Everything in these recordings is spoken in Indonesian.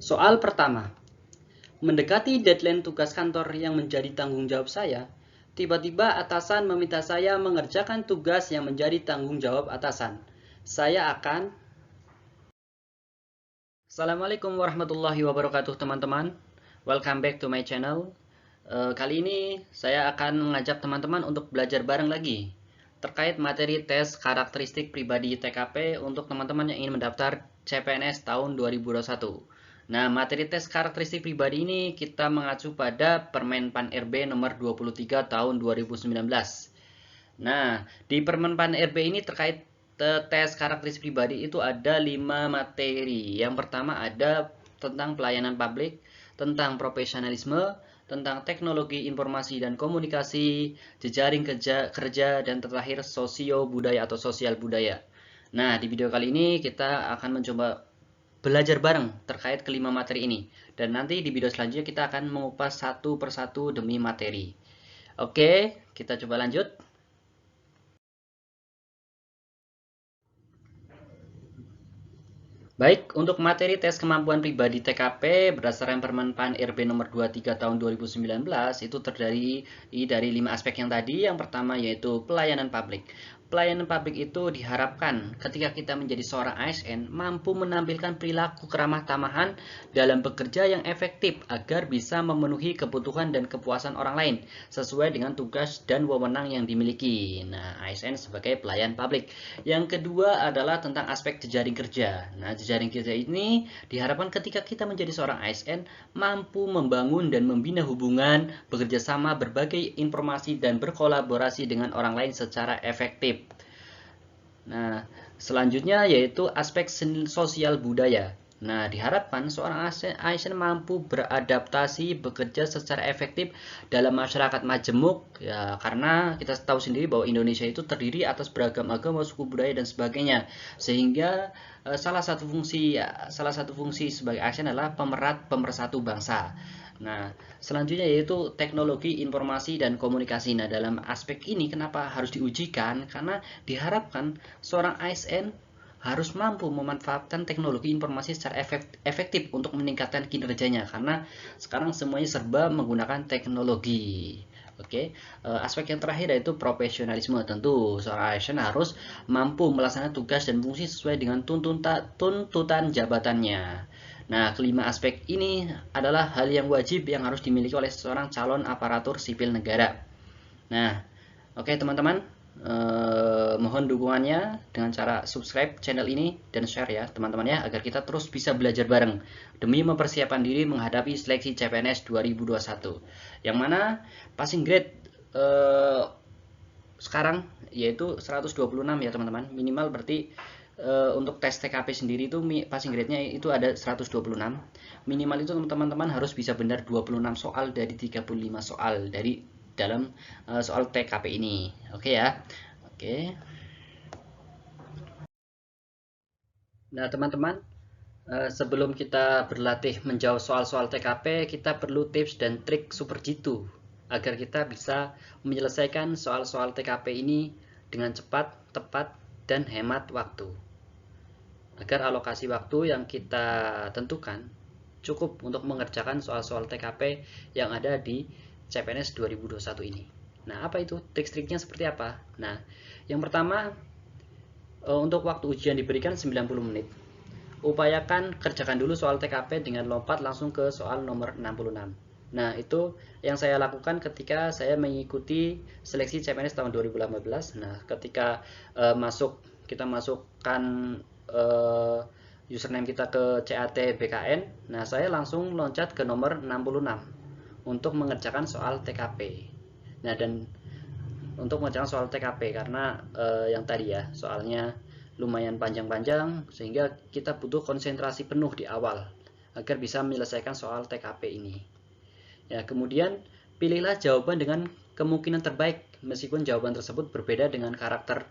Soal pertama, mendekati deadline tugas kantor yang menjadi tanggung jawab saya, tiba-tiba atasan meminta saya mengerjakan tugas yang menjadi tanggung jawab atasan. Saya akan... Assalamualaikum warahmatullahi wabarakatuh teman-teman. Welcome back to my channel. Kali ini saya akan mengajak teman-teman untuk belajar bareng lagi terkait materi tes karakteristik pribadi TKP untuk teman-teman yang ingin mendaftar CPNS tahun 2021. Nah, materi tes karakteristik pribadi ini kita mengacu pada Permen.Pan RB nomor 23 tahun 2019. Nah, di Permen.Pan RB ini terkait tes karakteristik pribadi itu ada 5 materi. Yang pertama ada tentang pelayanan publik, tentang profesionalisme, tentang teknologi informasi dan komunikasi, jejaring kerja, dan terakhir sosio budaya atau sosial budaya. Nah, di video kali ini kita akan mencoba belajar bareng terkait kelima materi ini. Dan nanti di video selanjutnya kita akan mengupas satu persatu demi materi. Oke, kita coba lanjut. Baik, untuk materi tes kemampuan pribadi TKP berdasarkan Permen.Pan RB nomor 23 tahun 2019 itu terdiri dari 5 aspek yang tadi. Yang pertama yaitu pelayanan publik. Pelayanan publik itu diharapkan ketika kita menjadi seorang ASN mampu menampilkan perilaku keramah tamahan dalam bekerja yang efektif agar bisa memenuhi kebutuhan dan kepuasan orang lain sesuai dengan tugas dan wewenang yang dimiliki. Nah, ASN sebagai pelayan publik. Yang kedua adalah tentang aspek jejaring kerja. Nah, jejaring kerja ini diharapkan ketika kita menjadi seorang ASN mampu membangun dan membina hubungan, bekerja sama, berbagi informasi, dan berkolaborasi dengan orang lain secara efektif. Nah, selanjutnya yaitu aspek sosial budaya. Nah, diharapkan seorang ASN mampu beradaptasi, bekerja secara efektif dalam masyarakat majemuk, ya, karena kita tahu sendiri bahwa Indonesia itu terdiri atas beragam agama, suku budaya dan sebagainya. Sehingga salah satu fungsi sebagai ASN adalah pemersatu bangsa. Nah, selanjutnya yaitu teknologi informasi dan komunikasi. Nah, dalam aspek ini kenapa harus diujikan? Karena diharapkan seorang ASN harus mampu memanfaatkan teknologi informasi secara efektif untuk meningkatkan kinerjanya. Karena sekarang semuanya serba menggunakan teknologi. Oke, aspek yang terakhir yaitu profesionalisme. Tentu seorang ASN harus mampu melaksanakan tugas dan fungsi sesuai dengan tuntutan jabatannya. Nah, kelima aspek ini adalah hal yang wajib yang harus dimiliki oleh seorang calon aparatur sipil negara. Nah, oke teman-teman, mohon dukungannya dengan cara subscribe channel ini dan share ya teman-teman ya, agar kita terus bisa belajar bareng demi mempersiapkan diri menghadapi seleksi CPNS 2021. Yang mana passing grade sekarang yaitu 126 ya teman-teman, minimal berarti untuk tes TKP sendiri itu passing grade-nya itu ada 126. Minimal itu teman-teman harus bisa benar 26 soal dari 35 soal dari dalam soal TKP ini. Oke ya. Oke. Nah, teman-teman, sebelum kita berlatih menjawab soal-soal TKP, kita perlu tips dan trik super jitu agar kita bisa menyelesaikan soal-soal TKP ini dengan cepat, tepat, dan hemat waktu. Agar alokasi waktu yang kita tentukan cukup untuk mengerjakan soal-soal TKP yang ada di CPNS 2021 ini. Nah, apa itu? Trik-triknya seperti apa? Nah, yang pertama, untuk waktu ujian diberikan 90 menit. Upayakan kerjakan dulu soal TKP dengan lompat langsung ke soal nomor 66. Nah, itu yang saya lakukan ketika saya mengikuti seleksi CPNS tahun 2018. Nah, ketika kita masukkan username kita ke CAT BKN. Nah, saya langsung loncat ke nomor 66 untuk mengerjakan soal TKP. Nah, dan untuk mengerjakan soal TKP karena yang tadi ya, soalnya lumayan panjang-panjang sehingga kita butuh konsentrasi penuh di awal agar bisa menyelesaikan soal TKP ini. Ya, kemudian pilihlah jawaban dengan kemungkinan terbaik meskipun jawaban tersebut berbeda dengan karakter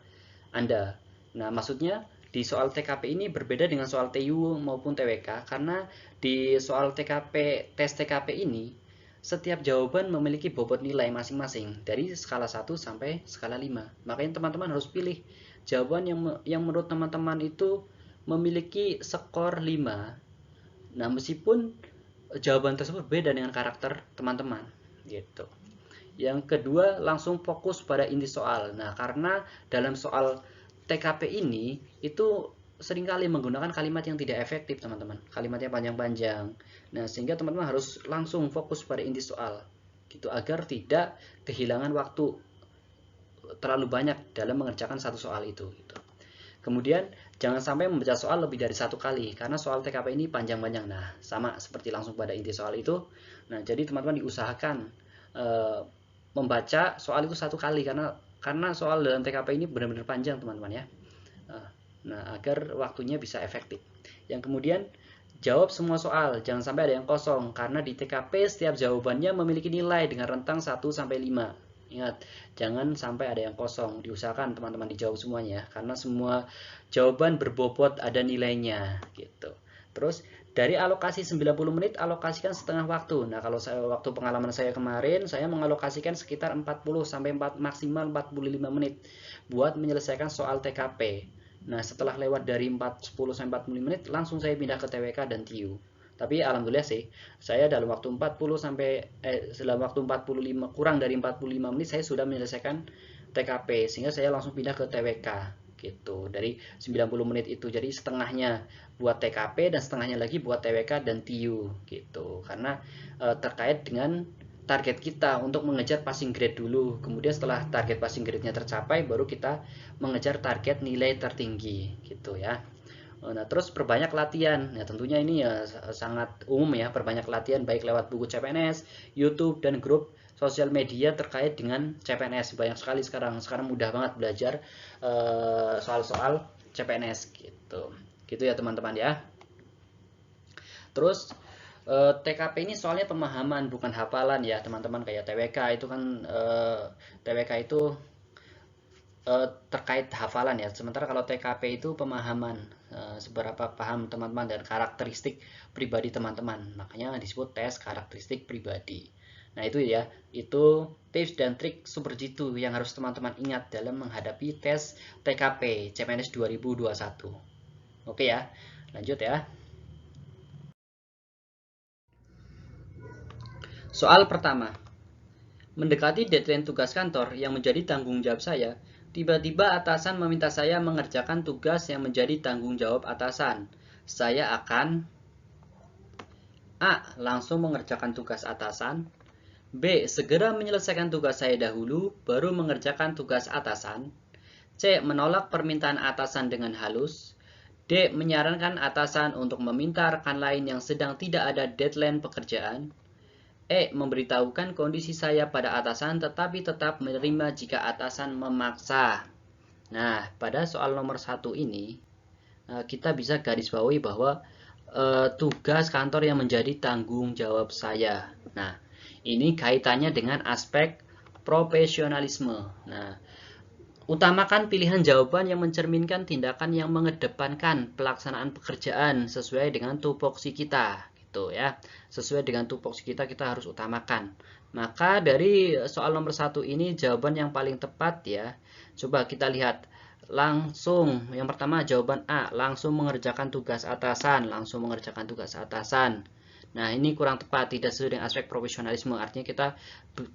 Anda. Nah, maksudnya di soal TKP ini berbeda dengan soal TU maupun TWK karena di soal TKP, tes TKP ini setiap jawaban memiliki bobot nilai masing-masing dari skala 1 sampai skala 5. Makanya teman-teman harus pilih jawaban yang menurut teman-teman itu memiliki skor 5 Nah, meskipun jawaban tersebut beda dengan karakter teman-teman gitu. Yang kedua, langsung fokus pada inti soal. Nah, karena dalam soal TKP ini itu seringkali menggunakan kalimat yang tidak efektif, teman-teman. Kalimatnya panjang-panjang. Nah, sehingga teman-teman harus langsung fokus pada inti soal gitu agar tidak kehilangan waktu terlalu banyak dalam mengerjakan satu soal itu gitu. Kemudian jangan sampai membaca soal lebih dari satu kali karena soal TKP ini panjang-panjang. Nah, sama seperti langsung pada inti soal itu. Nah, jadi teman-teman diusahakan membaca soal itu satu kali karena soal dalam TKP ini benar-benar panjang, teman-teman ya. Nah, agar waktunya bisa efektif. Yang kemudian jawab semua soal, jangan sampai ada yang kosong karena di TKP setiap jawabannya memiliki nilai dengan rentang 1 sampai 5. Ingat, jangan sampai ada yang kosong. Diusahakan teman-teman dijawab semuanya karena semua jawaban berbobot ada nilainya gitu. Terus dari alokasi 90 menit alokasikan setengah waktu. Nah, kalau waktu pengalaman saya kemarin, saya mengalokasikan sekitar 40 sampai maksimal 45 menit buat menyelesaikan soal TKP. Nah, setelah lewat dari 10 sampai 45 menit langsung saya pindah ke TWK dan TIU. Tapi alhamdulillah sih, saya dalam waktu 45 kurang dari 45 menit saya sudah menyelesaikan TKP sehingga saya langsung pindah ke TWK gitu. Dari 90 menit itu jadi setengahnya buat TKP dan setengahnya lagi buat TWK dan TIU gitu. Karena terkait dengan target kita untuk mengejar passing grade dulu. Kemudian setelah target passing grade-nya tercapai baru kita mengejar target nilai tertinggi gitu ya. Nah, terus perbanyak latihan. Ya, tentunya ini ya sangat umum ya, perbanyak latihan baik lewat buku CPNS, YouTube dan grup sosial media terkait dengan CPNS. Banyak sekali sekarang. Sekarang mudah banget belajar soal-soal CPNS gitu. Gitu ya, teman-teman ya. Terus TKP ini soalnya pemahaman bukan hafalan ya, teman-teman. Kayak TWK itu kan TWK itu terkait hafalan ya. Sementara kalau TKP itu pemahaman, seberapa paham teman-teman dan karakteristik pribadi teman-teman. Makanya disebut tes karakteristik pribadi. Nah, itu ya, itu tips dan trik super jitu yang harus teman-teman ingat dalam menghadapi tes TKP CPNS 2021. Oke ya, lanjut ya. Soal pertama. Mendekati deadline tugas kantor yang menjadi tanggung jawab saya, tiba-tiba atasan meminta saya mengerjakan tugas yang menjadi tanggung jawab atasan. Saya akan A. Langsung mengerjakan tugas atasan. B. Segera menyelesaikan tugas saya dahulu, baru mengerjakan tugas atasan. C. Menolak permintaan atasan dengan halus. D. Menyarankan atasan untuk meminta rekan lain yang sedang tidak ada deadline pekerjaan. Memberitahukan kondisi saya pada atasan tetapi tetap menerima jika atasan memaksa. Nah, pada soal nomor 1 ini, kita bisa garis bawahi bahwa tugas kantor yang menjadi tanggung jawab saya. Nah, ini kaitannya dengan aspek profesionalisme. Nah, utamakan pilihan jawaban yang mencerminkan tindakan yang mengedepankan pelaksanaan pekerjaan sesuai dengan tupoksi kita. Gitu ya, sesuai dengan tupoksi kita harus utamakan. Maka dari soal nomor 1 ini jawaban yang paling tepat ya, coba kita lihat langsung. Yang pertama jawaban A, langsung mengerjakan tugas atasan. Nah, ini kurang tepat, tidak sesuai dengan aspek profesionalisme. Artinya kita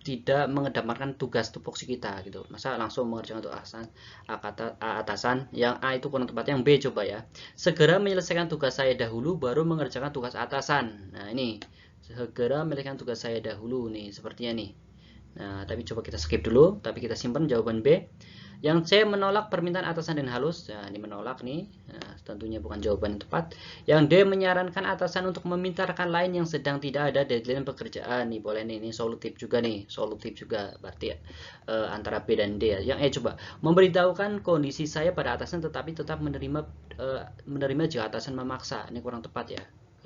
tidak mengedepankan tugas tupoksi kita gitu. Masa langsung mengerjakan untuk atasan. Yang A itu kurang tepat. Yang B coba ya. Segera menyelesaikan tugas saya dahulu baru mengerjakan tugas atasan. Nah, ini segera menyelesaikan tugas saya dahulu nih, sepertinya nih. Nah, tapi coba kita skip dulu, tapi kita simpan jawaban B. Yang C, menolak permintaan atasan dan halus. Nah, ini menolak nih. Nah, tentunya bukan jawaban yang tepat. Yang D, menyarankan atasan untuk meminta rekan lain yang sedang tidak ada deadline pekerjaan. Nih, boleh nih. Ini solutif juga nih. Solutif juga. Berarti antara B dan D. Yang E, coba. Memberitahukan kondisi saya pada atasan tetapi tetap menerima jika atasan memaksa. Ini kurang tepat ya.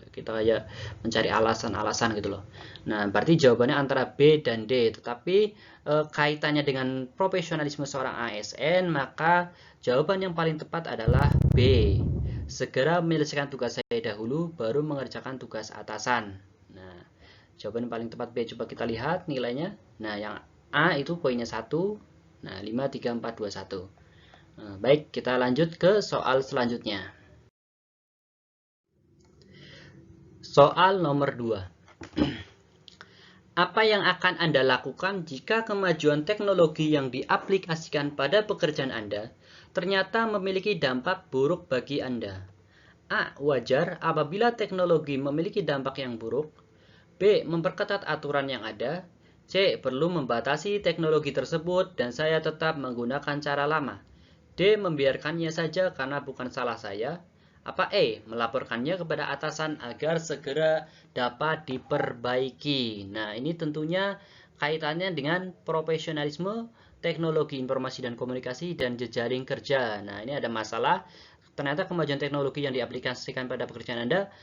Kita kayak mencari alasan-alasan gitu loh. Nah, berarti jawabannya antara B dan D. Tetapi kaitannya dengan profesionalisme seorang ASN, maka jawaban yang paling tepat adalah B. Segera menyelesaikan tugas saya dahulu, baru mengerjakan tugas atasan. Nah, jawaban yang paling tepat B. Coba kita lihat nilainya. Nah, yang A itu poinnya 1. Nah, 5, 3, 4, 2, 1. Nah, baik, kita lanjut ke soal selanjutnya. Soal nomor 2. Apa yang akan Anda lakukan jika kemajuan teknologi yang diaplikasikan pada pekerjaan Anda ternyata memiliki dampak buruk bagi Anda? A. Wajar apabila teknologi memiliki dampak yang buruk. B. Memperketat aturan yang ada. C. Perlu membatasi teknologi tersebut dan saya tetap menggunakan cara lama. D. Membiarkannya saja karena bukan salah saya. Apa E? Melaporkannya kepada atasan agar segera dapat diperbaiki. Nah, ini tentunya kaitannya dengan profesionalisme, teknologi informasi dan komunikasi, dan jejaring kerja. Nah, ini ada masalah. Ternyata kemajuan teknologi yang diaplikasikan pada pekerjaan Anda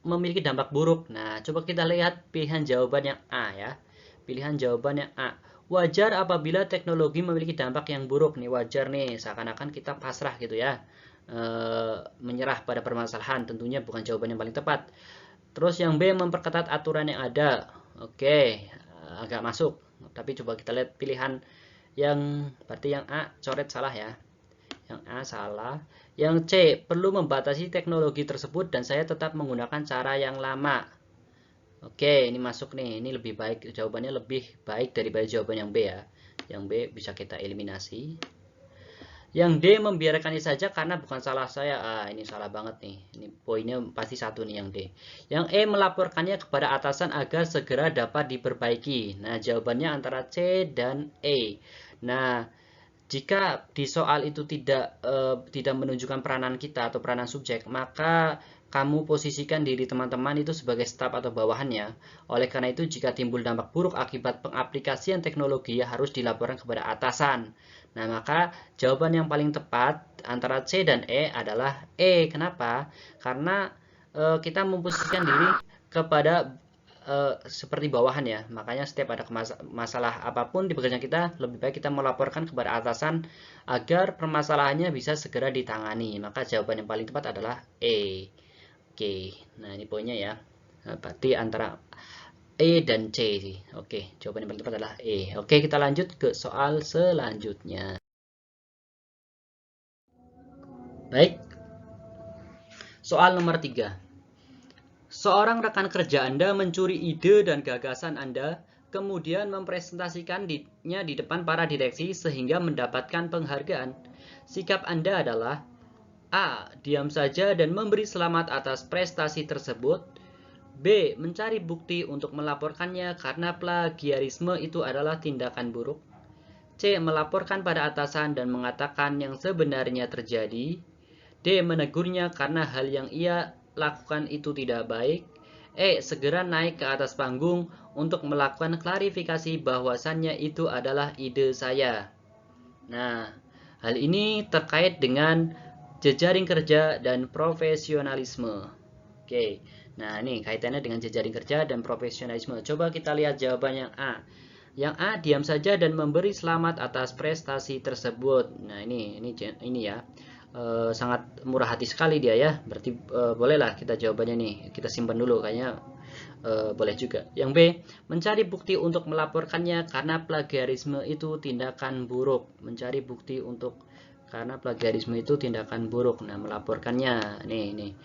memiliki dampak buruk. Nah, coba kita lihat pilihan jawaban yang A ya. Pilihan jawaban yang A. Wajar apabila teknologi memiliki dampak yang buruk. Nih wajar nih, seakan-akan kita pasrah gitu ya. Menyerah pada permasalahan, tentunya bukan jawaban yang paling tepat. Terus yang B, memperketat aturan yang ada. Oke, agak masuk. Tapi coba kita lihat pilihan yang berarti yang A coret salah ya. Yang A salah. Yang C, perlu membatasi teknologi tersebut dan saya tetap menggunakan cara yang lama. Oke, ini masuk nih. Ini lebih baik, jawabannya lebih baik daripada jawaban yang B ya. Yang B bisa kita eliminasi. Yang D, membiarkannya saja karena bukan salah saya. Ini salah banget nih. Ini poinnya pasti satu nih yang D. Yang E, melaporkannya kepada atasan agar segera dapat diperbaiki. Nah, jawabannya antara C dan E. Nah, jika di soal itu tidak menunjukkan peranan kita atau peranan subjek, maka kamu posisikan diri teman-teman itu sebagai staf atau bawahannya. Oleh karena itu, jika timbul dampak buruk akibat pengaplikasian teknologi, harus dilaporkan kepada atasan. Nah, maka jawaban yang paling tepat antara C dan E adalah E. Kenapa? Karena kita memposisikan diri kepada seperti bawahan ya. Makanya setiap ada masalah apapun di pekerjaan kita, lebih baik kita melaporkan kepada atasan agar permasalahannya bisa segera ditangani. Maka jawaban yang paling tepat adalah E. Oke, nah ini poinnya ya. Nah, berarti antara E dan C sih. Oke, jawaban yang paling tepat adalah E. Oke, kita lanjut ke soal selanjutnya. Baik, soal nomor 3. Seorang rekan kerja Anda mencuri ide dan gagasan Anda, kemudian mempresentasikannya di depan para direksi sehingga mendapatkan penghargaan. Sikap Anda adalah A. Diam saja dan memberi selamat atas prestasi tersebut. B. Mencari bukti untuk melaporkannya karena plagiarisme itu adalah tindakan buruk. C. Melaporkan pada atasan dan mengatakan yang sebenarnya terjadi. D. Menegurnya karena hal yang ia lakukan itu tidak baik. E. Segera naik ke atas panggung untuk melakukan klarifikasi bahwasannya itu adalah ide saya. Nah, hal ini terkait dengan jejaring kerja dan profesionalisme. Oke, nah ini kaitannya dengan jejaring kerja dan profesionalisme. Coba kita lihat jawaban yang A. Yang A, diam saja dan memberi selamat atas prestasi tersebut. Nah ini ya. Sangat murah hati sekali dia ya. Berarti bolehlah kita jawabannya nih. Kita simpan dulu kayaknya boleh juga. Yang B, mencari bukti untuk melaporkannya karena plagiarisme itu tindakan buruk. Mencari bukti karena plagiarisme itu tindakan buruk. Nah, melaporkannya ini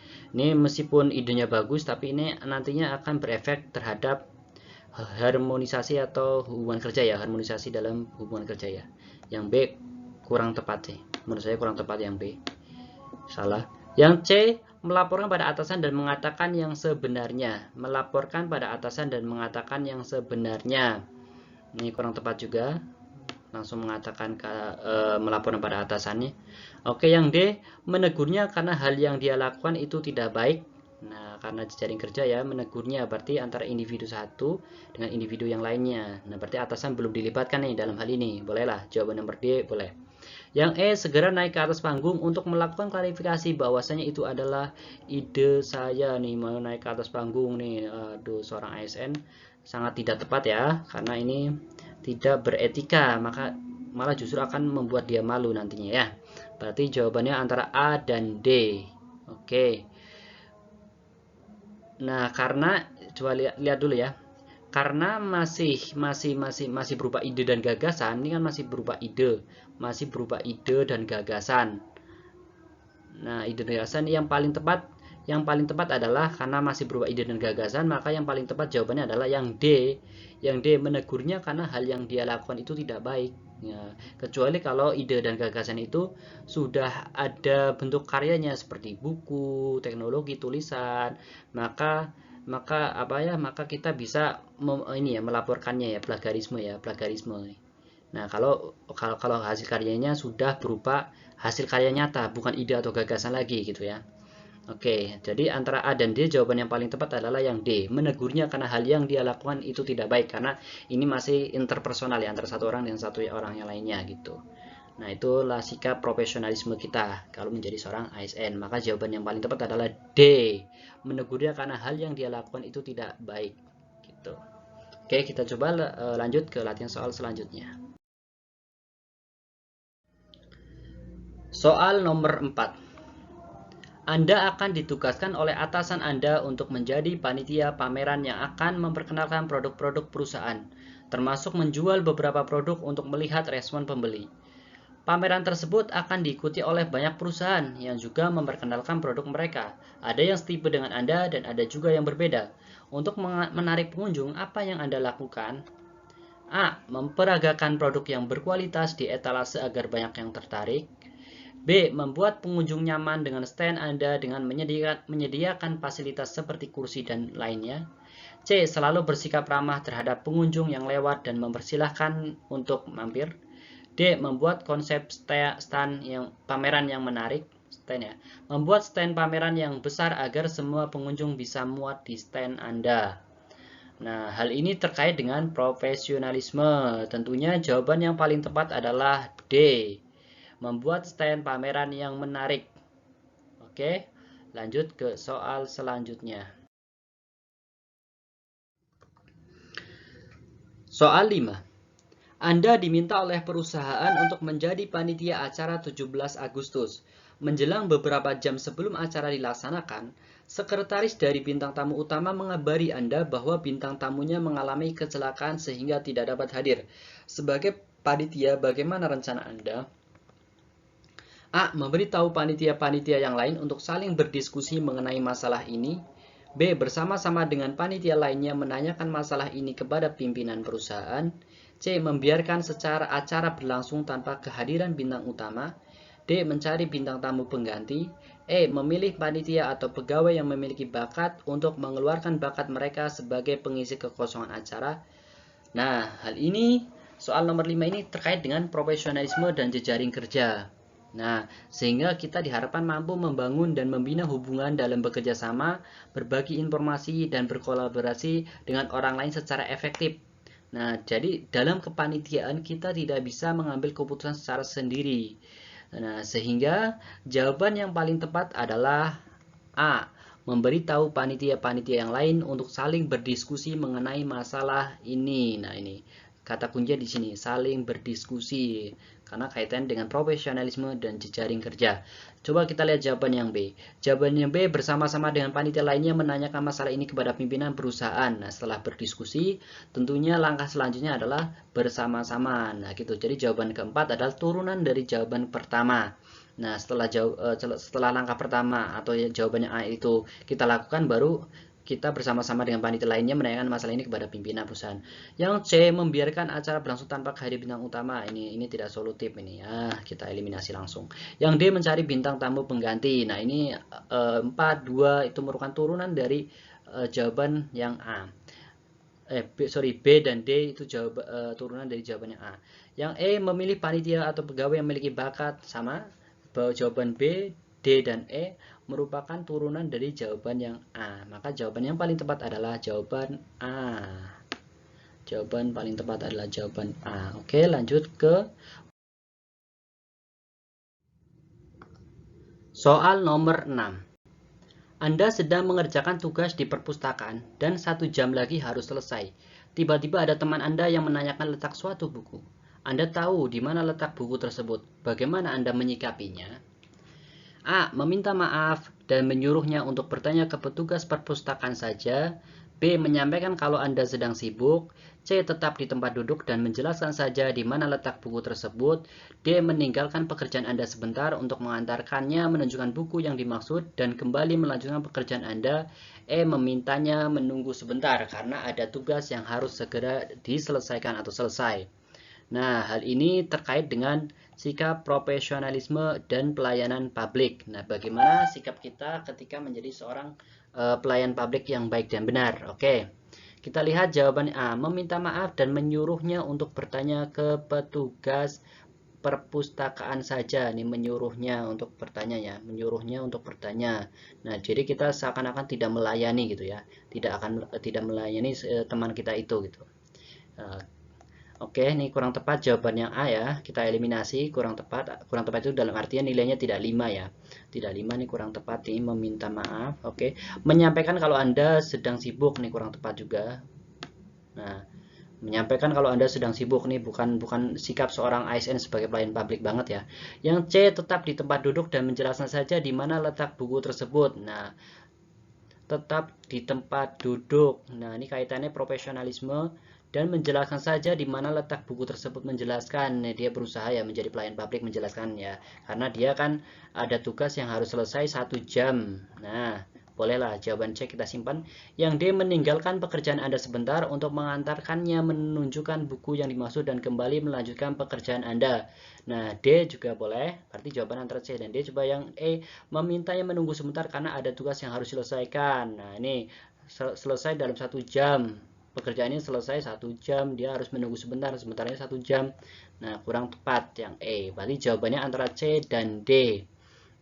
meskipun idenya bagus, tapi ini nantinya akan berefek terhadap harmonisasi atau hubungan kerja ya, harmonisasi dalam hubungan kerja ya. Yang B kurang tepat sih. Menurut saya kurang tepat yang B. Salah. Yang C, melaporkan pada atasan dan mengatakan yang sebenarnya. Melaporkan pada atasan dan mengatakan yang sebenarnya. Ini kurang tepat juga. Langsung mengatakan melaporkan pada atasannya. Oke, yang D, menegurnya karena hal yang dia lakukan itu tidak baik. Nah, karena jejaring kerja ya, menegurnya berarti antara individu satu dengan individu yang lainnya. Nah, berarti atasan belum dilibatkan nih dalam hal ini. Bolehlah, jawaban nomor D boleh. Yang E, segera naik ke atas panggung untuk melakukan klarifikasi bahwasanya itu adalah ide saya nih, mau naik ke atas panggung nih. Aduh, seorang ASN sangat tidak tepat ya, karena ini tidak beretika, maka malah justru akan membuat dia malu nantinya ya. Berarti jawabannya antara A dan D. Oke. Nah, karena coba lihat dulu ya. Karena masih berupa ide dan gagasan, ini kan masih berupa ide dan gagasan. Nah, ide dan gagasan yang paling tepat Yang paling tepat adalah karena masih berupa ide dan gagasan, maka yang paling tepat jawabannya adalah yang D. Yang D, menegurnya karena hal yang dia lakukan itu tidak baik. Ya, kecuali kalau ide dan gagasan itu sudah ada bentuk karyanya seperti buku, teknologi, tulisan, maka maka kita bisa melaporkannya ya, plagiarisme. Nah, kalau hasil karyanya sudah berupa hasil karya nyata, bukan ide atau gagasan lagi gitu ya. Oke, jadi antara A dan D jawaban yang paling tepat adalah yang D. Menegurnya karena hal yang dia lakukan itu tidak baik, karena ini masih interpersonal ya, antara satu orang dengan satu orang yang lainnya gitu. Nah, itulah sikap profesionalisme kita kalau menjadi seorang ASN. Maka jawaban yang paling tepat adalah D. Menegurnya karena hal yang dia lakukan itu tidak baik gitu. Oke, kita coba lanjut ke latihan soal selanjutnya. Soal nomor 4. Anda akan ditugaskan oleh atasan Anda untuk menjadi panitia pameran yang akan memperkenalkan produk-produk perusahaan, termasuk menjual beberapa produk untuk melihat respon pembeli. Pameran tersebut akan diikuti oleh banyak perusahaan yang juga memperkenalkan produk mereka. Ada yang setipe dengan Anda dan ada juga yang berbeda. Untuk menarik pengunjung, apa yang Anda lakukan? A. Memperagakan produk yang berkualitas di etalase agar banyak yang tertarik. B. Membuat pengunjung nyaman dengan stand Anda dengan menyediakan fasilitas seperti kursi dan lainnya. C. Selalu bersikap ramah terhadap pengunjung yang lewat dan mempersilahkan untuk mampir. D. Membuat konsep stand pameran yang menarik. Membuat stand pameran yang besar agar semua pengunjung bisa muat di stand Anda. Nah, hal ini terkait dengan profesionalisme. Tentunya jawaban yang paling tepat adalah D. Membuat stand pameran yang menarik. Oke, lanjut ke soal selanjutnya. Soal 5. Anda diminta oleh perusahaan untuk menjadi panitia acara 17 Agustus. Menjelang beberapa jam sebelum acara dilaksanakan, sekretaris dari bintang tamu utama mengabari Anda bahwa bintang tamunya mengalami kecelakaan sehingga tidak dapat hadir. Sebagai panitia, bagaimana rencana Anda? A. Memberitahu panitia-panitia yang lain untuk saling berdiskusi mengenai masalah ini. B. Bersama-sama dengan panitia lainnya menanyakan masalah ini kepada pimpinan perusahaan. C. Membiarkan secara acara berlangsung tanpa kehadiran bintang utama. D. Mencari bintang tamu pengganti. E. Memilih panitia atau pegawai yang memiliki bakat untuk mengeluarkan bakat mereka sebagai pengisi kekosongan acara. Nah, hal ini, soal nomor 5 ini terkait dengan profesionalisme dan jejaring kerja. Nah, sehingga kita diharapkan mampu membangun dan membina hubungan dalam bekerja sama, berbagi informasi, dan berkolaborasi dengan orang lain secara efektif. Nah, jadi dalam kepanitiaan kita tidak bisa mengambil keputusan secara sendiri. Nah, sehingga jawaban yang paling tepat adalah A. Memberitahu panitia-panitia yang lain untuk saling berdiskusi mengenai masalah ini. Nah, ini kata kuncinya di sini, saling berdiskusi, karena kaitan dengan profesionalisme dan jejaring kerja. Coba kita lihat jawaban yang B. Jawaban yang B, bersama-sama dengan panitia lainnya menanyakan masalah ini kepada pimpinan perusahaan. Nah, setelah berdiskusi, tentunya langkah selanjutnya adalah bersama-sama. Nah, gitu. Jadi jawaban keempat adalah turunan dari jawaban pertama. Nah, setelah langkah pertama atau jawabannya A itu kita lakukan, baru kita bersama-sama dengan panitia lainnya menanyakan masalah ini kepada pimpinan perusahaan. Yang C, membiarkan acara berlangsung tanpa kehadiran bintang utama. Ini tidak solutif ini ya, kita eliminasi langsung. Yang D, mencari bintang tamu pengganti. Nah, ini 4, 2 itu merupakan turunan dari jawaban yang A. B dan D itu turunan dari jawaban yang A. Yang E, memilih panitia atau pegawai yang memiliki bakat, sama. Jawaban B, D, dan E merupakan turunan dari jawaban yang A. Maka jawaban yang paling tepat adalah jawaban A. Jawaban paling tepat adalah jawaban A. Oke, lanjut ke soal nomor 6. Anda sedang mengerjakan tugas di perpustakaan dan 1 jam lagi harus selesai. Tiba-tiba ada teman Anda yang menanyakan letak suatu buku. Anda tahu di mana letak buku tersebut. Bagaimana Anda menyikapinya? A. Meminta maaf dan menyuruhnya untuk bertanya ke petugas perpustakaan saja. B. Menyampaikan kalau Anda sedang sibuk. C. Tetap di tempat duduk dan menjelaskan saja di mana letak buku tersebut. D. Meninggalkan pekerjaan Anda sebentar untuk mengantarkannya, menunjukkan buku yang dimaksud, dan kembali melanjutkan pekerjaan Anda. E. Memintanya menunggu sebentar karena ada tugas yang harus segera diselesaikan atau selesai. Nah, hal ini terkait dengan sikap profesionalisme dan pelayanan publik. Nah, bagaimana sikap kita ketika menjadi seorang pelayan publik yang baik dan benar? Oke. Kita lihat jawaban A, meminta maaf dan menyuruhnya untuk bertanya ke petugas perpustakaan saja. Ini menyuruhnya untuk bertanya ya, menyuruhnya untuk bertanya. Nah, jadi kita seakan-akan tidak melayani gitu ya, tidak melayani teman kita itu gitu. Oke, ini kurang tepat jawaban yang A ya. Kita eliminasi kurang tepat. Kurang tepat itu dalam artian nilainya tidak 5 ya. Tidak 5 ini kurang tepat nih, meminta maaf. Oke. Menyampaikan kalau Anda sedang sibuk nih kurang tepat juga. Nah, menyampaikan kalau Anda sedang sibuk nih bukan sikap seorang ASN sebagai pelayan publik banget ya. Yang C, tetap di tempat duduk dan menjelaskan saja di mana letak buku tersebut. Nah, tetap di tempat duduk. Nah, ini kaitannya profesionalisme dan menjelaskan saja di mana letak buku tersebut. Menjelaskan, dia berusaha ya menjadi pelayan publik menjelaskan ya, karena dia kan ada tugas yang harus selesai 1 jam. Nah, bolehlah jawaban C kita simpan. Yang D, meninggalkan pekerjaan Anda sebentar untuk mengantarkannya, menunjukkan buku yang dimaksud, dan kembali melanjutkan pekerjaan Anda. Nah, D juga boleh, berarti jawaban antara C dan D. Coba yang E, memintanya menunggu sebentar karena ada tugas yang harus diselesaikan. Nah, ini selesai dalam 1 jam. Pekerjaannya selesai 1 jam, dia harus menunggu sebentarnya 1 jam. Nah, kurang tepat yang E. Berarti jawabannya antara C dan D.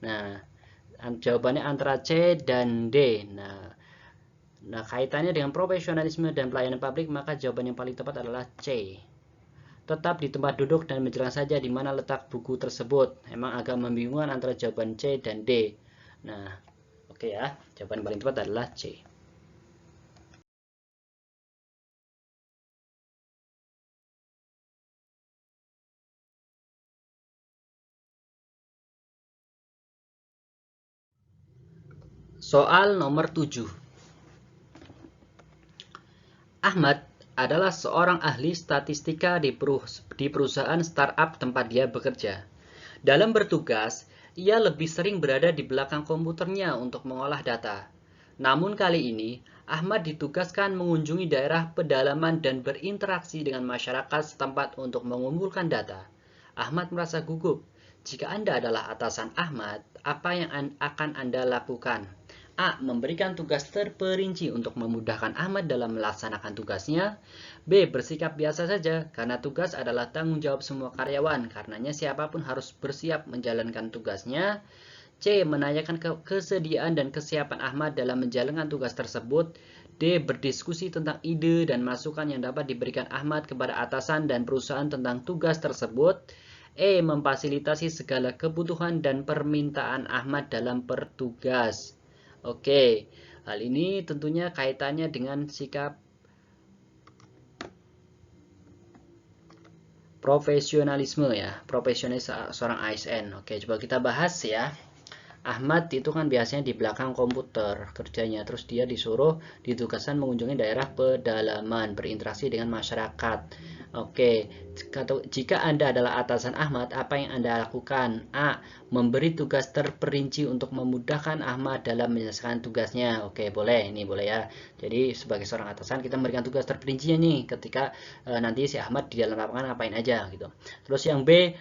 Nah, jawabannya antara C dan D. Nah, kaitannya dengan profesionalisme dan pelayanan publik, maka jawaban yang paling tepat adalah C. Tetap di tempat duduk dan menjelaskan saja di mana letak buku tersebut. Emang agak membingungkan antara jawaban C dan D. Nah, oke ya, jawaban paling tepat adalah C. Soal nomor 7. Ahmad adalah seorang ahli statistika di perusahaan startup tempat dia bekerja. Dalam bertugas, ia lebih sering berada di belakang komputernya untuk mengolah data. Namun kali ini, Ahmad ditugaskan mengunjungi daerah pedalaman dan berinteraksi dengan masyarakat setempat untuk mengumpulkan data. Ahmad merasa gugup. Jika Anda adalah atasan Ahmad, apa yang akan Anda lakukan? A. Memberikan tugas terperinci untuk memudahkan Ahmad dalam melaksanakan tugasnya. B. Bersikap biasa saja, karena tugas adalah tanggung jawab semua karyawan, karenanya siapapun harus bersiap menjalankan tugasnya. C. Menanyakan kesediaan dan kesiapan Ahmad dalam menjalankan tugas tersebut. D. Berdiskusi tentang ide dan masukan yang dapat diberikan Ahmad kepada atasan dan perusahaan tentang tugas tersebut. E. Memfasilitasi segala kebutuhan dan permintaan Ahmad dalam bertugas. Oke, hal ini tentunya kaitannya dengan sikap profesionalisme ya, profesionalis seorang ASN. Oke, coba kita bahas ya. Ahmad itu kan biasanya di belakang komputer kerjanya, terus dia ditugaskan mengunjungi daerah pedalaman, berinteraksi dengan masyarakat. Oke, jika Anda adalah atasan Ahmad, apa yang Anda lakukan? A. Memberi tugas terperinci untuk memudahkan Ahmad dalam menyelesaikan tugasnya. Oke, boleh, ini boleh ya. Jadi sebagai seorang atasan kita memberikan tugas terperincinya nih ketika nanti si Ahmad di dalam lapangan ngapain aja gitu. Terus yang B,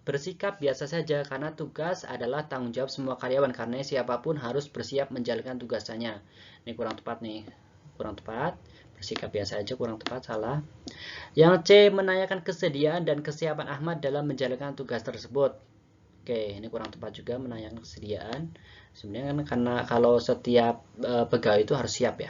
bersikap biasa saja karena tugas adalah tanggung jawab semua karyawan, karena siapapun harus bersiap menjalankan tugasnya. Ini kurang tepat nih, kurang tepat. Bersikap biasa aja kurang tepat, salah. Yang C, menanyakan kesediaan dan kesiapan Ahmad dalam menjalankan tugas tersebut. Oke, ini kurang tepat juga, menanyakan kesediaan. Sebenarnya kan karena kalau setiap pegawai itu harus siap ya.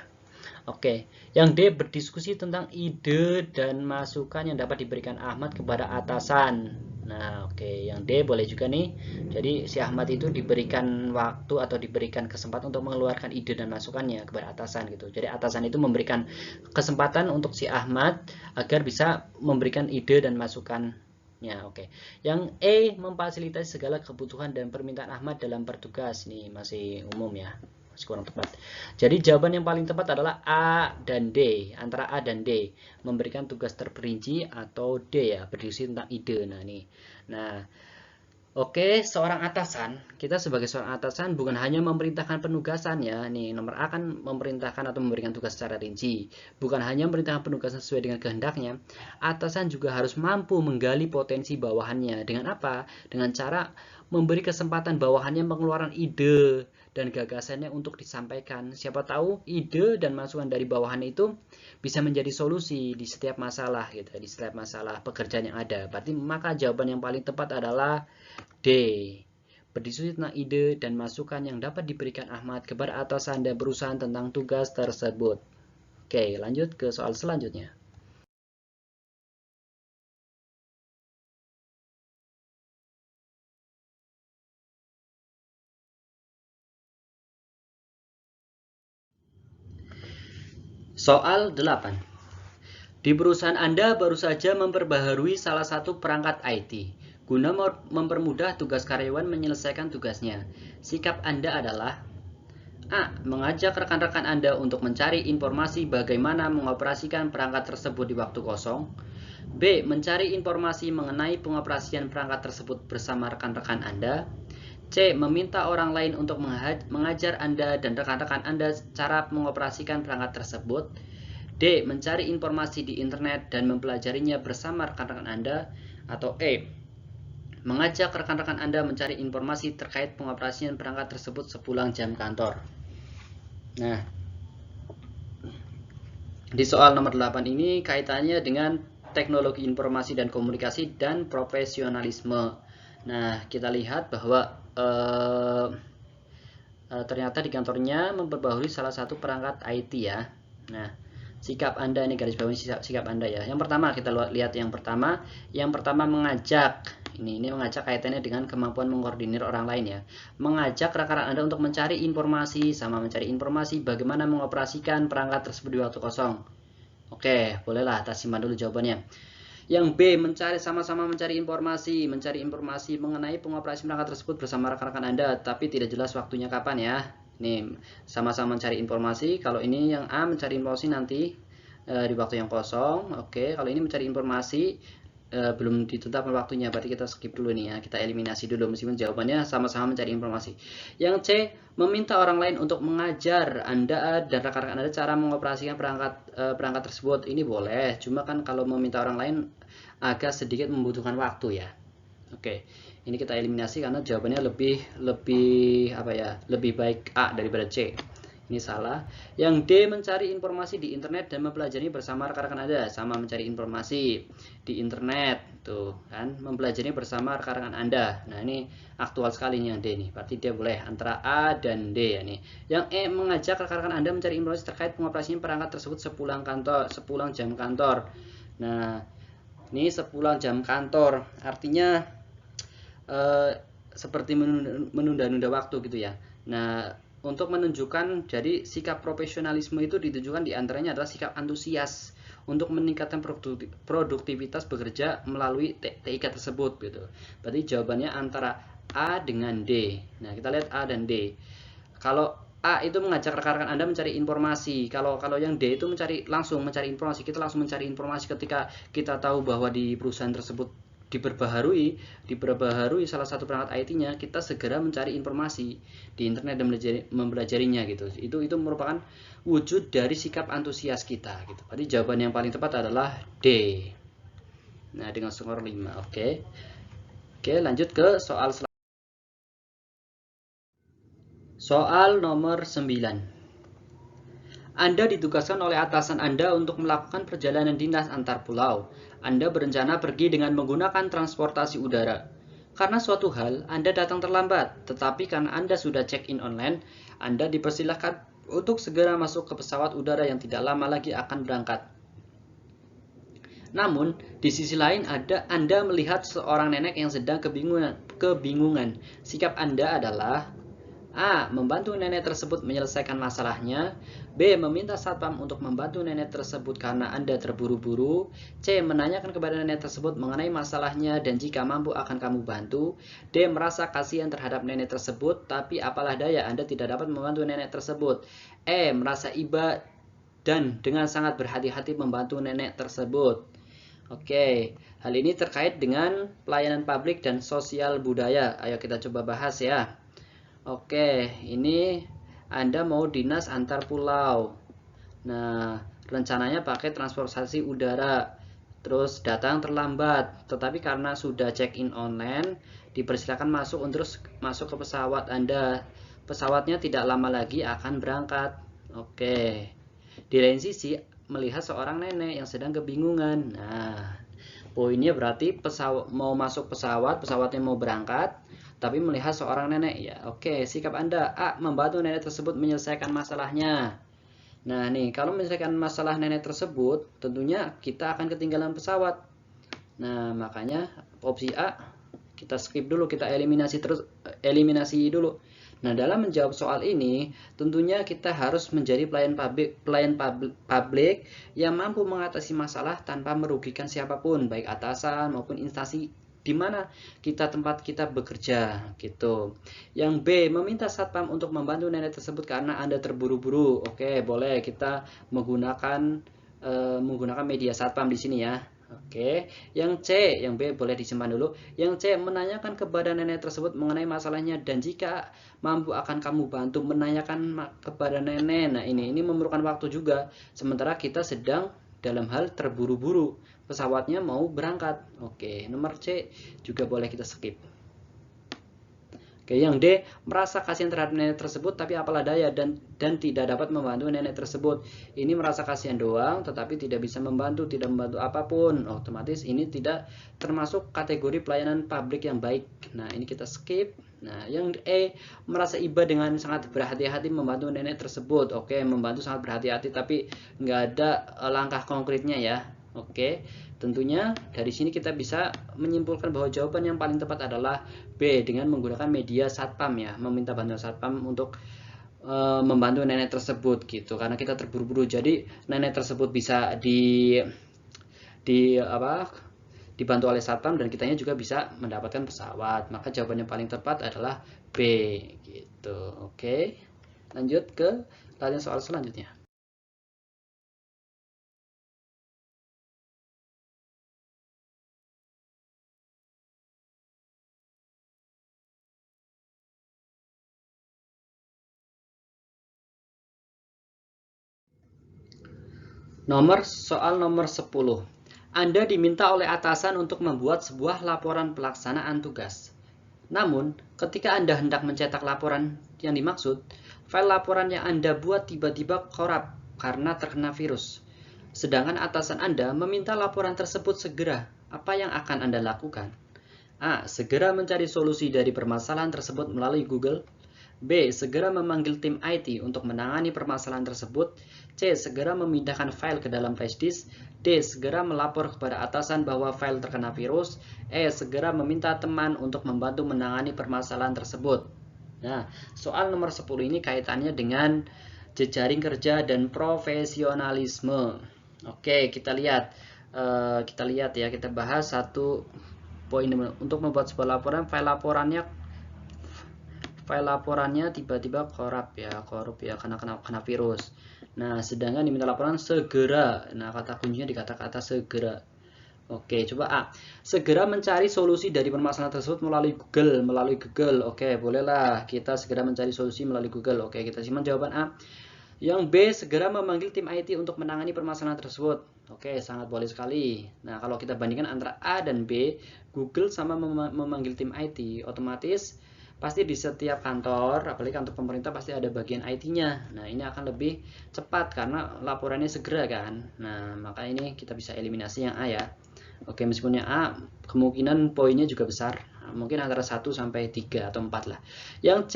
Oke, yang D, berdiskusi tentang ide dan masukan yang dapat diberikan Ahmad kepada atasan. Nah, oke, yang D boleh juga nih. Jadi si Ahmad itu diberikan waktu atau diberikan kesempatan untuk mengeluarkan ide dan masukannya kepada atasan gitu. Jadi atasan itu memberikan kesempatan untuk si Ahmad agar bisa memberikan ide dan masukan. Ya, oke. Yang E, memfasilitasi segala kebutuhan dan permintaan Ahmad dalam bertugas. Nih masih umum ya. masih kurang tepat. Jadi jawaban yang paling tepat adalah A dan D, antara A dan D, memberikan tugas terperinci, atau D ya, berdiskusi tentang ide. Nah nih, nah oke, seorang atasan, kita sebagai seorang atasan bukan hanya memerintahkan penugasan ya. Nih, nomor A kan memerintahkan atau memberikan tugas secara rinci. Bukan hanya memerintahkan penugasan sesuai dengan kehendaknya, atasan juga harus mampu menggali potensi bawahannya. Dengan apa? Dengan cara memberi kesempatan bawahannya mengeluarkan ide dan gagasannya untuk disampaikan. Siapa tahu ide dan masukan dari bawahan itu bisa menjadi solusi di setiap masalah gitu, di setiap masalah pekerjaan yang ada. Berarti maka jawaban yang paling tepat adalah D. Berdiskusi tentang ide dan masukan yang dapat diberikan Ahmad kepada atasan dan perusahaan tentang tugas tersebut. Oke, lanjut ke soal selanjutnya. Soal 8. Di perusahaan Anda baru saja memperbaharui salah satu perangkat IT guna mempermudah tugas karyawan menyelesaikan tugasnya. Sikap Anda adalah A. Mengajak rekan-rekan Anda untuk mencari informasi bagaimana mengoperasikan perangkat tersebut di waktu kosong. B. Mencari informasi mengenai pengoperasian perangkat tersebut bersama rekan-rekan Anda. C. Meminta orang lain untuk mengajar Anda dan rekan-rekan Anda cara mengoperasikan perangkat tersebut. D. Mencari informasi di internet dan mempelajarinya bersama rekan-rekan Anda. Atau E. Mengajak rekan-rekan Anda mencari informasi terkait pengoperasian perangkat tersebut sepulang jam kantor. Nah, di soal nomor 8 ini kaitannya dengan teknologi informasi dan komunikasi dan profesionalisme. Nah, kita lihat bahwa ternyata di kantornya memperbaharui salah satu perangkat IT ya. Nah, sikap Anda ini garis bawahi sikap Anda ya. Yang pertama kita lihat yang pertama mengajak. Ini mengajak kaitannya dengan kemampuan mengkoordinir orang lain ya. Mengajak rekan-rekan Anda untuk mencari informasi bagaimana mengoperasikan perangkat tersebut di waktu kosong. Oke, bolehlah kita simpan dulu jawabannya. Yang B, sama-sama mencari informasi mengenai pengoperasian perangkat tersebut bersama rekan-rekan Anda, tapi tidak jelas waktunya kapan ya. Nih, sama-sama mencari informasi. Kalau ini yang A mencari informasi nanti di waktu yang kosong. Oke, kalau ini mencari informasi belum ditetapkan waktunya, berarti kita skip dulu nih ya, kita eliminasi dulu meskipun jawabannya sama-sama mencari informasi. Yang C, meminta orang lain untuk mengajar Anda dan rekan-rekan Anda cara mengoperasikan perangkat tersebut. Ini boleh, cuma kan kalau meminta orang lain agak sedikit membutuhkan waktu ya. Oke, ini kita eliminasi karena jawabannya lebih baik A daripada C. Ini salah. Yang D, mencari informasi di internet dan mempelajari bersama rekan-rekan Anda. Sama mencari informasi di internet, tuh kan, mempelajari bersama rekan-rekan Anda. Nah, ini aktual sekali nih yang D nih. Berarti dia boleh antara A dan D ya nih. Yang E, mengajak rekan-rekan Anda mencari informasi terkait pengoperasian perangkat tersebut sepulang jam kantor. Nah, ini sepulang jam kantor artinya seperti menunda-nunda waktu gitu ya. Nah, untuk menunjukkan jadi sikap profesionalisme itu ditunjukkan diantaranya adalah sikap antusias untuk meningkatkan produktivitas bekerja melalui TIK tersebut gitu. Berarti jawabannya antara A dengan D. Nah, kita lihat A dan D. Kalau A itu mengajak rekan-rekan Anda mencari informasi. Kalau yang D itu langsung mencari informasi. Kita langsung mencari informasi ketika kita tahu bahwa di perusahaan tersebut diperbaharui salah satu perangkat IT-nya, kita segera mencari informasi di internet dan mempelajarinya gitu. Itu merupakan wujud dari sikap antusias kita gitu. Berarti jawaban yang paling tepat adalah D. Nah, dengan skor 5. Oke, lanjut ke soal selanjutnya. Soal nomor 9. Anda ditugaskan oleh atasan Anda untuk melakukan perjalanan dinas antar pulau. Anda berencana pergi dengan menggunakan transportasi udara. Karena suatu hal, Anda datang terlambat, tetapi karena Anda sudah check-in online, Anda dipersilahkan untuk segera masuk ke pesawat udara yang tidak lama lagi akan berangkat. Namun, di sisi lain Anda melihat seorang nenek yang sedang kebingungan. Sikap Anda adalah A. Membantu nenek tersebut menyelesaikan masalahnya. B. Meminta satpam untuk membantu nenek tersebut karena Anda terburu-buru. C. Menanyakan kepada nenek tersebut mengenai masalahnya dan jika mampu akan kamu bantu. D. Merasa kasihan terhadap nenek tersebut, tapi apalah daya Anda tidak dapat membantu nenek tersebut. E. Merasa iba dan dengan sangat berhati-hati membantu nenek tersebut. Oke, hal ini terkait dengan pelayanan publik dan sosial budaya. Ayo kita coba bahas ya. Oke, ini Anda mau dinas antar pulau. Nah, rencananya pakai transportasi udara. Terus datang terlambat, tetapi karena sudah check-in online, dipersilakan masuk untuk masuk ke pesawat Anda. Pesawatnya tidak lama lagi akan berangkat. Oke. Di lain sisi, melihat seorang nenek yang sedang kebingungan. Nah, poinnya berarti mau masuk pesawat, pesawatnya mau berangkat, tapi melihat seorang nenek. Ya, oke, sikap Anda A. Membantu nenek tersebut menyelesaikan masalahnya. Nah, nih, kalau menyelesaikan masalah nenek tersebut, tentunya kita akan ketinggalan pesawat. Nah, makanya opsi A kita skip dulu, kita eliminasi dulu. Nah, dalam menjawab soal ini, tentunya kita harus menjadi pelayan publik yang mampu mengatasi masalah tanpa merugikan siapapun, baik atasan maupun instansi di mana tempat kita bekerja gitu. Yang B, meminta satpam untuk membantu nenek tersebut karena Anda terburu-buru. Oke, boleh kita menggunakan media satpam di sini ya. Oke, yang C, yang B boleh disimpan dulu. Yang C, menanyakan kepada nenek tersebut mengenai masalahnya dan jika mampu akan kamu bantu menanyakan kepada nenek. Nah, ini memerlukan waktu juga. Sementara kita sedang dalam hal terburu-buru. Pesawatnya mau berangkat. Oke, nomor C juga boleh kita skip. Oke, yang D, merasa kasihan terhadap nenek tersebut tapi apalah daya dan tidak dapat membantu nenek tersebut. Ini merasa kasihan doang tetapi tidak bisa membantu, tidak membantu apapun. Otomatis ini tidak termasuk kategori pelayanan publik yang baik. Nah, ini kita skip. Nah, yang E, merasa iba dengan sangat berhati-hati membantu nenek tersebut. Oke, membantu sangat berhati-hati tapi nggak ada langkah konkretnya ya. Oke, tentunya dari sini kita bisa menyimpulkan bahwa jawaban yang paling tepat adalah B, dengan menggunakan media satpam ya, meminta bantuan satpam untuk membantu nenek tersebut gitu. Karena kita terburu-buru, jadi nenek tersebut bisa dibantu oleh satpam dan kitanya juga bisa mendapatkan pesawat. Maka jawaban yang paling tepat adalah B gitu. Oke, lanjut ke latihan soal selanjutnya. Soal nomor 10. Anda diminta oleh atasan untuk membuat sebuah laporan pelaksanaan tugas. Namun, ketika Anda hendak mencetak laporan yang dimaksud, file laporan yang Anda buat tiba-tiba korup karena terkena virus. Sedangkan atasan Anda meminta laporan tersebut segera. Apa yang akan Anda lakukan? A. Segera mencari solusi dari permasalahan tersebut melalui Google. B. Segera memanggil tim IT untuk menangani permasalahan tersebut. C. Segera memindahkan file ke dalam flash disk. D. Segera melapor kepada atasan bahwa file terkena virus. E. Segera meminta teman untuk membantu menangani permasalahan tersebut. Nah, soal nomor 10 ini kaitannya dengan jejaring kerja dan profesionalisme. Oke, kita lihat ya, kita bahas satu poin. Untuk membuat sebuah laporan, file laporannya tiba-tiba korup ya karena kena virus. Nah, sedangkan diminta laporan segera. Nah, kata kuncinya di kata-kata segera. Oke, coba A. Segera mencari solusi dari permasalahan tersebut melalui Google. Oke, bolehlah kita segera mencari solusi melalui Google. Oke, kita simpan jawaban A. Yang B, segera memanggil tim IT untuk menangani permasalahan tersebut. Oke, sangat boleh sekali. Nah, kalau kita bandingkan antara A dan B, Google sama memanggil tim IT, otomatis pasti di setiap kantor, apalagi kantor pemerintah pasti ada bagian IT-nya. Nah, ini akan lebih cepat karena laporannya segera kan. Nah, maka ini kita bisa eliminasi yang A ya. Oke, meskipun yang A kemungkinan poinnya juga besar. Mungkin antara 1 sampai 3 atau 4 lah. Yang C,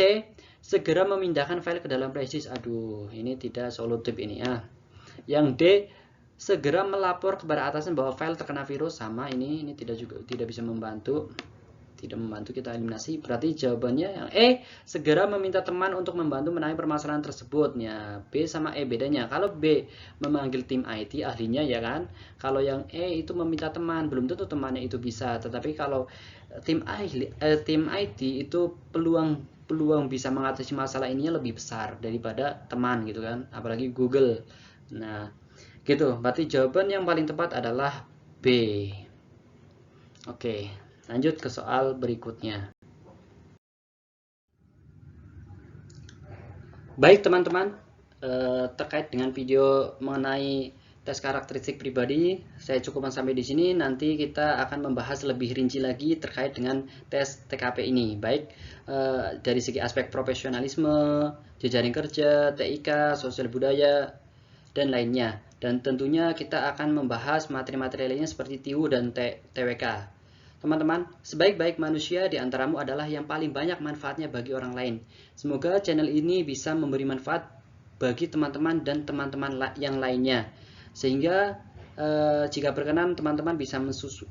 segera memindahkan file ke dalam flash disk. Aduh, ini tidak solutif ini ya. Yang D, segera melapor kepada atasan bahwa file terkena virus. Sama ini tidak bisa membantu. Tidak membantu, kita eliminasi. Berarti jawabannya yang E, segera meminta teman untuk membantu menangani permasalahan tersebut. Ya, B sama E bedanya. Kalau B memanggil tim IT ahlinya ya kan. Kalau yang E itu meminta teman, belum tentu temannya itu bisa. Tetapi kalau tim IT itu peluang bisa mengatasi masalah ininya lebih besar daripada teman gitu kan. Apalagi Google. Nah, gitu. Berarti jawaban yang paling tepat adalah B. Oke, lanjut ke soal berikutnya. Baik teman-teman, terkait dengan video mengenai tes karakteristik pribadi, saya cukupkan sampai di sini. Nanti kita akan membahas lebih rinci lagi terkait dengan tes TKP ini, baik dari segi aspek profesionalisme, jejaring kerja, TIK, sosial budaya, dan lainnya. Dan tentunya kita akan membahas materi-materi lainnya seperti TIWU dan TWK. Teman-teman, sebaik-baik manusia di antaramu adalah yang paling banyak manfaatnya bagi orang lain. Semoga channel ini bisa memberi manfaat bagi teman-teman dan teman-teman yang lainnya. Sehingga jika berkenan teman-teman bisa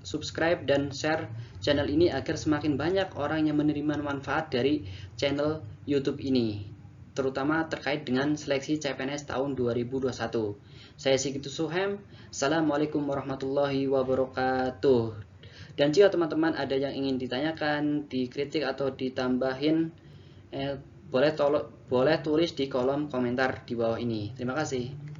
subscribe dan share channel ini agar semakin banyak orang yang menerima manfaat dari channel YouTube ini, terutama terkait dengan seleksi CPNS tahun 2021. Saya Sigit Suhem. Assalamualaikum warahmatullahi wabarakatuh. Dan jika teman-teman ada yang ingin ditanyakan, dikritik atau ditambahin, boleh tulis di kolom komentar di bawah ini. Terima kasih.